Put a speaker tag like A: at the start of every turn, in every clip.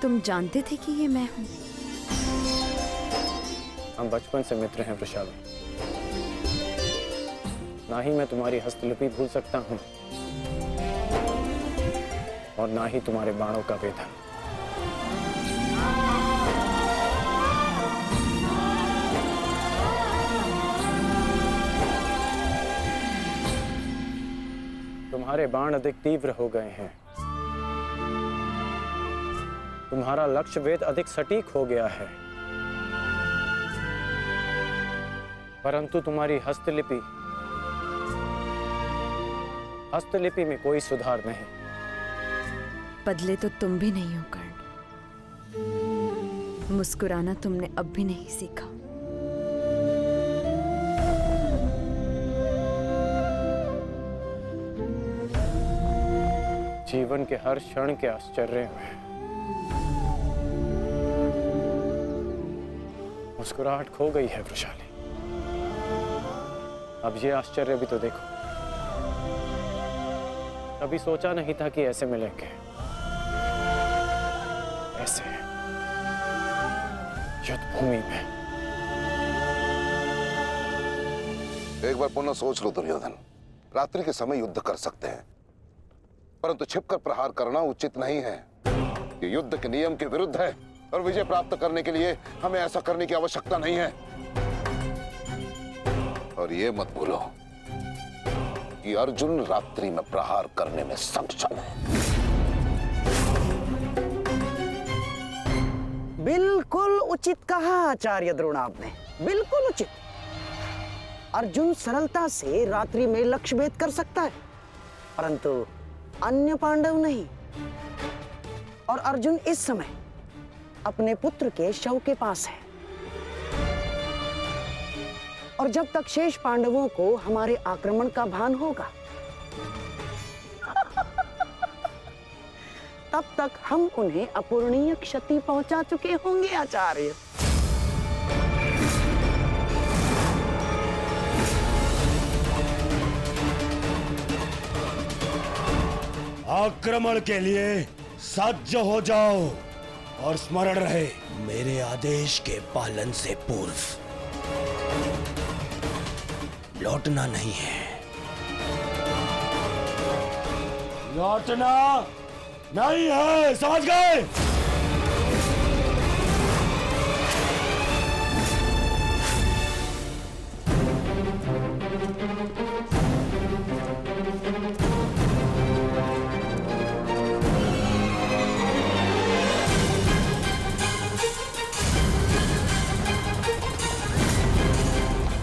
A: तुम जानते थे कि ये मैं हूँ?
B: हम बचपन से मित्र हैं वृषाली। ना ही मैं तुम्हारी हस्तलिपि भूल सकता हूँ और ना ही तुम्हारे बाणों का वेदन। तुम्हारे बाण अधिक तीव्र हो गए हैं, तुम्हारा लक्ष्य वेद अधिक सटीक हो गया है, परंतु तुम्हारी हस्तलिपि में कोई सुधार नहीं।
A: बदले तो तुम भी नहीं हो कर्ण। मुस्कुराना तुमने अब भी नहीं सीखा।
B: जीवन के हर क्षण के आश्चर्य में मुस्कुराहट खो गई है वृषाली। अब ये आश्चर्य भी तो देखो। कभी सोचा नहीं था कि ऐसे मिलेंगे, ऐसे युद्ध भूमि में।
C: एक बार पुनः सोच लो दुर्योधन, रात्रि के समय युद्ध कर सकते हैं, परंतु छिपकर प्रहार करना उचित नहीं है। ये युद्ध के नियम के विरुद्ध है और विजय प्राप्त करने के लिए हमें ऐसा करने की आवश्यकता नहीं है। और ये मत भूलो कि अर्जुन रात्रि में प्रहार करने में सक्षम है।
D: बिल्कुल उचित कहा आचार्य द्रोण आपने, बिल्कुल उचित। अर्जुन सरलता से रात्रि में लक्ष्य भेद कर सकता है, परंतु अन्य पांडव नहीं। और अर्जुन इस समय अपने पुत्र के शव के पास है, और जब तक शेष पांडवों को हमारे आक्रमण का भान होगा तब तक हम उन्हें अपूरणीय क्षति पहुंचा चुके होंगे आचार्य।
E: आक्रमण के लिए सज्ज हो जाओ और स्मरण रहे मेरे आदेश के पालन से पूर्व लौटना नहीं है। लौटना नहीं है, समझ गए?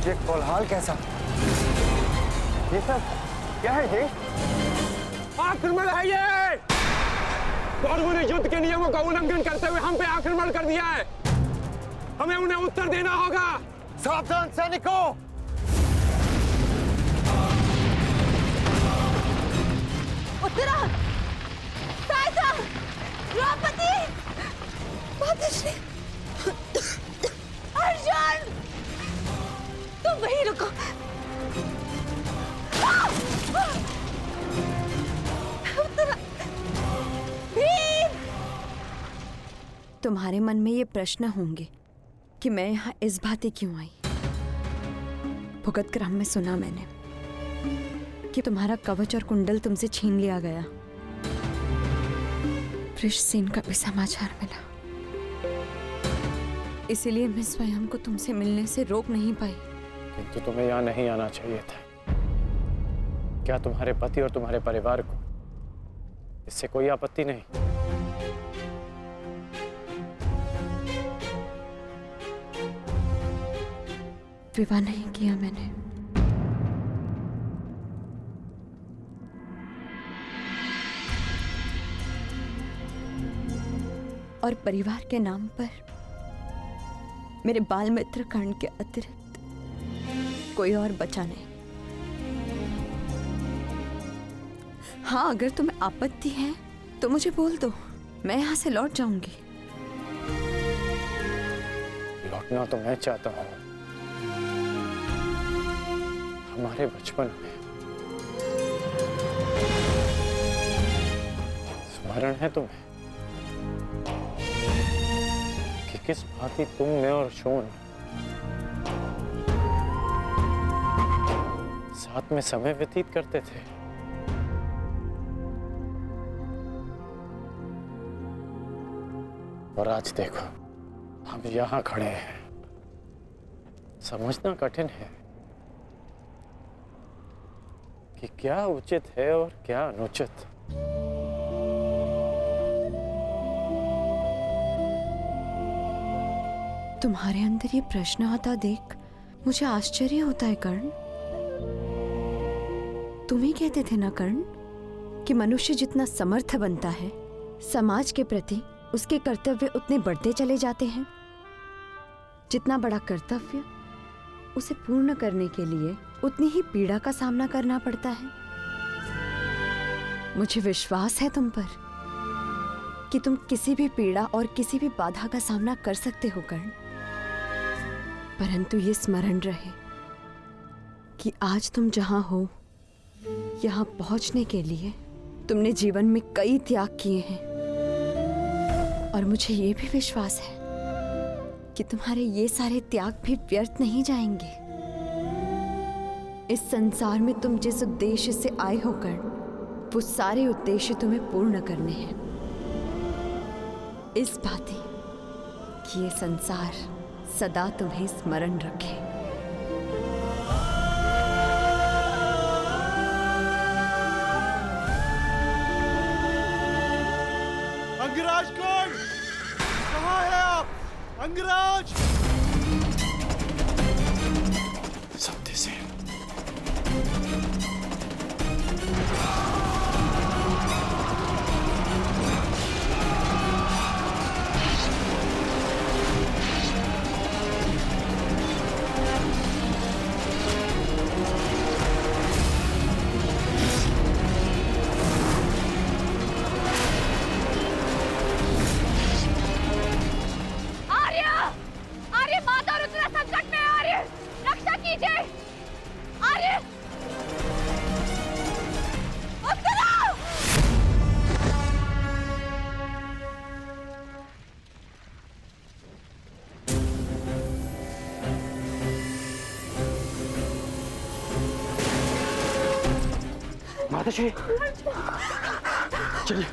F: ये कोलाहल कैसा? ये सब क्या है ये?
G: आक्रमण है ये। कौरवों ने युद्ध के नियमों का उल्लंघन करते हुए हम पे आक्रमण कर दिया है। हमें उन्हें उत्तर देना होगा।
F: सावधान सैनिकों!
A: उत्तरा, साइसा, द्रौपदी, मातश्री, अर्जुन, तुम वहीं रुको। तुम्हारे मन में ये प्रश्न होंगे कि मैं यहाँ इस भांति क्यों आई। भुगत क्रम में सुना मैंने कि तुम्हारा कवच और कुंडल तुमसे छीन लिया गया। वृषसेन का भी समाचार मिला, इसीलिए मैं स्वयं को तुमसे मिलने से रोक नहीं पाई।
B: किंतु तुम्हें यहाँ नहीं आना चाहिए था। क्या तुम्हारे पति और तुम्हारे परिवार को इससे कोई आपत्ति नहीं?
A: विवाह नहीं किया मैंने। और परिवार के नाम पर मेरे बाल मित्र कर्ण के अतिरिक्त कोई और बचा नहीं। हाँ, अगर तुम्हें आपत्ति है तो मुझे बोल दो, मैं यहाँ से लौट जाऊंगी।
B: लौटना तो मैं चाहता हूँ। हमारे बचपन में स्मरण है तुम्हें कि किस भांति तुम, मैं और शोन साथ में समय व्यतीत करते थे। और आज देखो, हम यहां खड़े हैं। समझना कठिन है कि क्या उचित है और क्या अनुचित।
A: तुम्हारे अंदर ये प्रश्न आता देख मुझे आश्चर्य होता है कर्ण। तुम ही कहते थे ना कर्ण कि मनुष्य जितना समर्थ बनता है, समाज के प्रति उसके कर्तव्य उतने बढ़ते चले जाते हैं। जितना बड़ा कर्तव्य, उसे पूर्ण करने के लिए उतनी ही पीड़ा का सामना करना पड़ता है। मुझे विश्वास है तुम पर कि तुम किसी भी पीड़ा और किसी भी बाधा का सामना कर सकते हो कर्ण। परंतु ये स्मरण रहे कि आज तुम जहां हो, यहां पहुंचने के लिए तुमने जीवन में कई त्याग किए हैं। और मुझे ये भी विश्वास है कि तुम्हारे ये सारे त्याग भी व्यर्थ नहीं जाएंगे। इस संसार में तुम जिस उद्देश्य से आए हो कर्ण, वो सारे उद्देश्य तुम्हें पूर्ण करने हैं। इस भांति कि ये संसार सदा तुम्हें स्मरण रखे।
E: अंगराज कौन? कहाँ है आप? अंगराज!
B: सत्यसेन,
F: माताश्री, चलिए।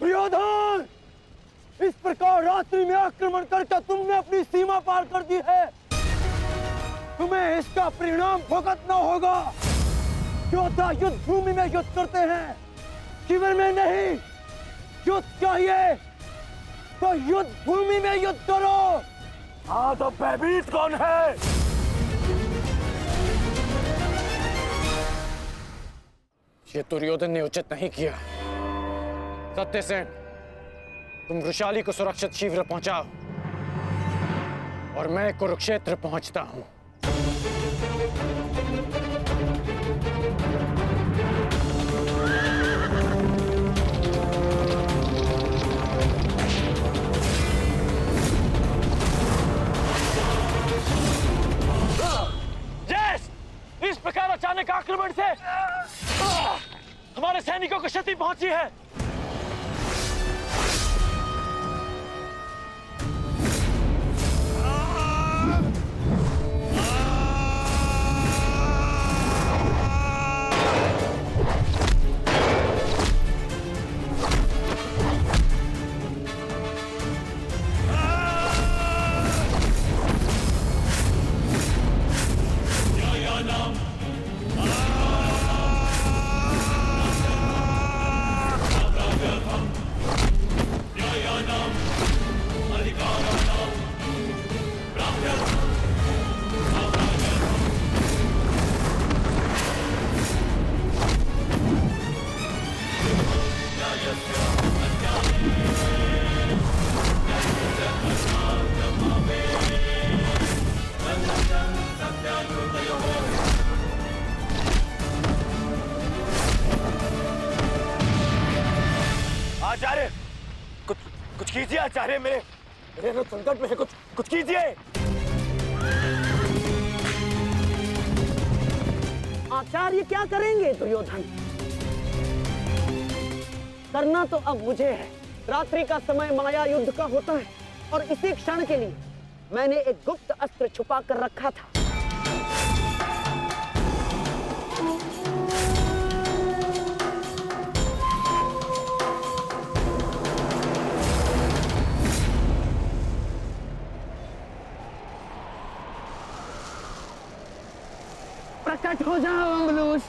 E: दुर्योधन! इस प्रकार रात्रि में आक्रमण करके तुमने अपनी सीमा पार कर दी है। तुम्हें इसका परिणाम भुगतना होगा। योद्धा युद्ध भूमि में युद्ध करते हैं, शिविर में नहीं। युद्ध चाहिए तो युद्ध भूमि में युद्ध करो। हाँ, तो भयभीत कौन है?
B: ये दुर्योधन ने उचित नहीं किया। सत्यसेन, तुम वृषाली को सुरक्षित शीघ्र पहुंचाओ और मैं कुरुक्षेत्र पहुंचता हूं।
E: इस प्रकार अचानक आक्रमण से हमारे सैनिकों को क्षति पहुंची है।
F: आचार्य, कुछ कुछ कीजिए आचार्य, मेरे मेरे रथ संकट में है, कुछ कुछ कीजिए।
D: आचार्य क्या करेंगे दुर्योधन? करना तो अब मुझे है। रात्रि का समय माया युद्ध का होता है और इसी क्षण के लिए मैंने एक गुप्त अस्त्र छुपा कर रखा था। प्रकट हो जाओ अम्बलूस।